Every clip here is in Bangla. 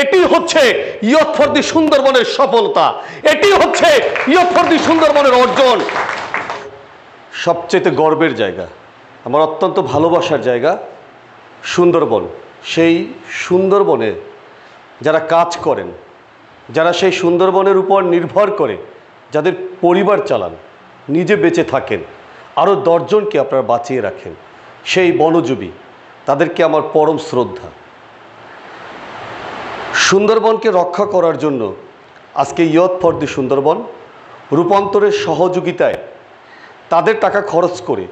এটি হচ্ছে ইয়ত ফর দি সুন্দরবনের সফলতা, এটি হচ্ছে ইয়ত ফর দি সুন্দরবনের অর্জন। সবচেয়ে গর্বের জায়গা, আমার অত্যন্ত ভালোবাসার জায়গা সুন্দরবন। সেই সুন্দরবনে যারা কাজ করেন, যারা সেই সুন্দরবনের উপর নির্ভর করে যাদের পরিবার চালান, নিজে বেঁচে থাকেন, আরও 10 জনকে আপনারা বাঁচিয়ে রাখেন, সেই বনজীবী, তাদেরকে আমার পরম শ্রদ্ধা। সুন্দরবনকে রক্ষা করার জন্য আজকে ইয়ত ফর দি সুন্দরবন রূপান্তরের সহযোগিতায় তাদের টাকা খরচ করে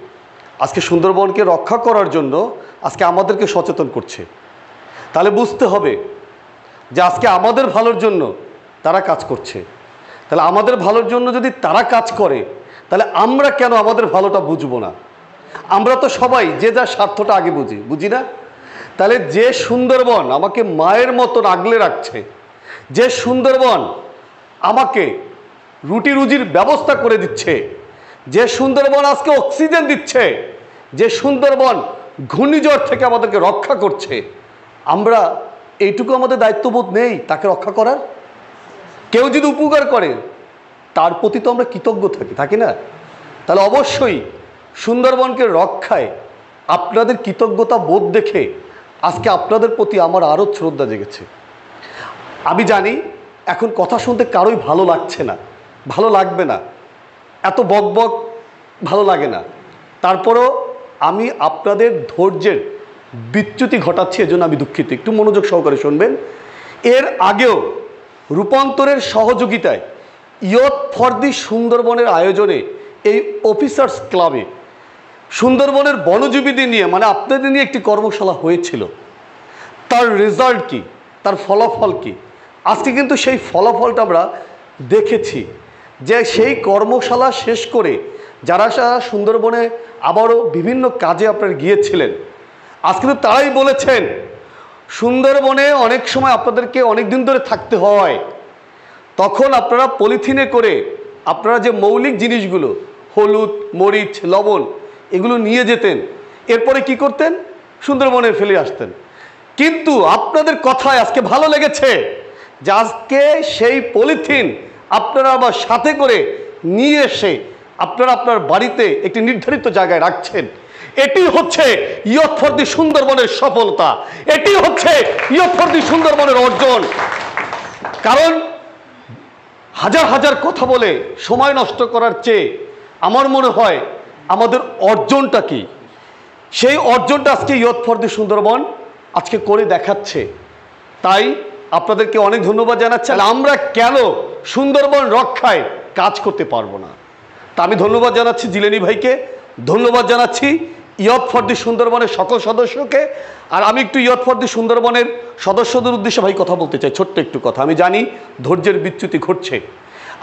আজকে সুন্দরবনকে রক্ষা করার জন্য আজকে আমাদেরকে সচেতন করছে। তাহলে বুঝতে হবে যে আজকে আমাদের ভালোর জন্য তারা কাজ করছে। তাহলে আমাদের ভালোর জন্য যদি তারা কাজ করে, তাহলে আমরা কেন আমাদের ভালোটা বুঝবো না? আমরা তো সবাই যে যার স্বার্থটা আগে বুঝি না? তাহলে যে সুন্দরবন আমাকে মায়ের মতো আগলে রাখছে, যে সুন্দরবন আমাকে রুটি রুজির ব্যবস্থা করে দিচ্ছে, যে সুন্দরবন আজকে অক্সিজেন দিচ্ছে, যে সুন্দরবন ঘূর্ণিঝড় থেকে আমাদেরকে রক্ষা করছে, আমরা এইটুকু আমাদের দায়িত্ববোধ নেই তাকে রক্ষা করার? কেউ যদি উপকার করে তার প্রতি তো আমরা কৃতজ্ঞ থাকি না? তাহলে অবশ্যই সুন্দরবনকে রক্ষায় আপনাদের কৃতজ্ঞতা বোধ দেখে আজকে আপনাদের প্রতি আমার আরও শ্রদ্ধা জেগেছে। আমি জানি এখন কথা শুনতে কারোই ভালো লাগছে না, ভালো লাগবে না, এত বকবক ভালো লাগে না। তারপরও আমি আপনাদের ধৈর্যের বিচ্যুতি ঘটাচ্ছি, এজন্য আমি দুঃখিত। একটু মনোযোগ সহকারে শুনবেন। এর আগেও রূপান্তরের সহযোগিতায় ইয়ত ফর দি সুন্দরবনের আয়োজনে এই অফিসার্স ক্লাবে সুন্দরবনের বনজীবীদের নিয়ে, মানে আপনাদের নিয়ে একটি কর্মশালা হয়েছিল। তার রেজাল্ট কি, তার ফলাফল কি? আজকে কিন্তু সেই ফলাফলটা আমরা দেখেছি যে সেই কর্মশালা শেষ করে যারা সুন্দরবনে আবারও বিভিন্ন কাজে আপনারা গিয়েছিলেন, আজকে কিন্তু তারাই বলেছেন সুন্দরবনে অনেক সময় আপনাদেরকে অনেক দিন ধরে থাকতে হয়, তখন আপনারা পলিথিনে করে আপনারা যে মৌলিক জিনিসগুলো হলুদ, মরিচ, লবণ এগুলো নিয়ে যেতেন, এরপরে কি করতেন? সুন্দরবনে ফেলে আসতেন। কিন্তু আপনাদের কথায় আজকে ভালো লেগেছে যে আজকে সেই পলিথিন আপনারা আবার সাথে করে নিয়ে এসে আপনারা আপনার বাড়িতে একটি নির্ধারিত জায়গায় রাখছেন। এটি হচ্ছে ইয়ত ফর দি সুন্দরবনের সফলতা, এটি হচ্ছে ইয়ত ফর দি সুন্দরবনের অর্জন। কারণ হাজার হাজার কথা বলে সময় নষ্ট করার চেয়ে আমার মনে হয় আমাদের অর্জনটা কি, সেই অর্জনটা আজকে ইয়ত ফর দি সুন্দরবন আজকে করে দেখাচ্ছে। তাই আপনাদেরকে অনেক ধন্যবাদ জানাচ্ছি। আমরা কেন সুন্দরবন রক্ষায় কাজ করতে পারবো না? তা আমি ধন্যবাদ জানাচ্ছি জিলেনি ভাইকে, ধন্যবাদ জানাচ্ছি ইয়ত ফর দি সুন্দরবনের সকল সদস্যকে। আর আমি একটু ইয়ত ফর দি সুন্দরবনের সদস্যদের উদ্দেশ্যে ভাই কথা বলতে চাই, ছোট্ট একটু কথা। আমি জানি ধৈর্যের বিচ্যুতি ঘটছে,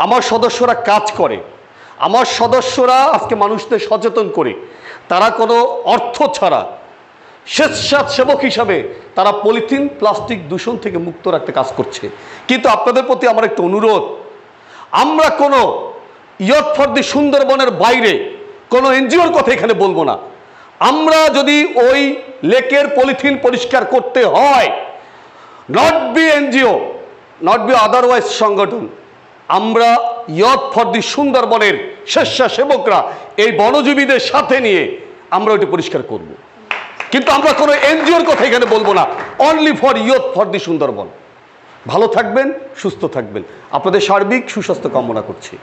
আমার সদস্যরা কাজ করে, আমার সদস্যরা আজকে মানুষদের সচেতন করে, তারা কোনো অর্থ ছাড়া স্বেচ্ছাসেবক হিসাবে তারা পলিথিন প্লাস্টিক দূষণ থেকে মুক্ত রাখতে কাজ করছে। কিন্তু আপনাদের প্রতি আমার একটা অনুরোধ, আমরা কোনো ইয়ত ফর দি সুন্দরবনের বাইরে কোনো এনজিওর কথা এখানে বলবো না। আমরা যদি ওই লেকের পলিথিন পরিষ্কার করতে হয়, not be NGO, not be otherwise সংগঠন, আমরা ইয়ত ফর দি সুন্দরবনের স্বেচ্ছাসেবকরা এই বনজীবীদের সাথে নিয়ে আমরা ওইটা পরিষ্কার করব। কিন্তু আমরা কোনো এনজিওর কথা এখানে বলবো না, only for yacht for the Sundarban. ভালো থাকবেন, সুস্থ থাকবেন, আপনাদের সার্বিক সুস্বাস্থ্য কামনা করছি।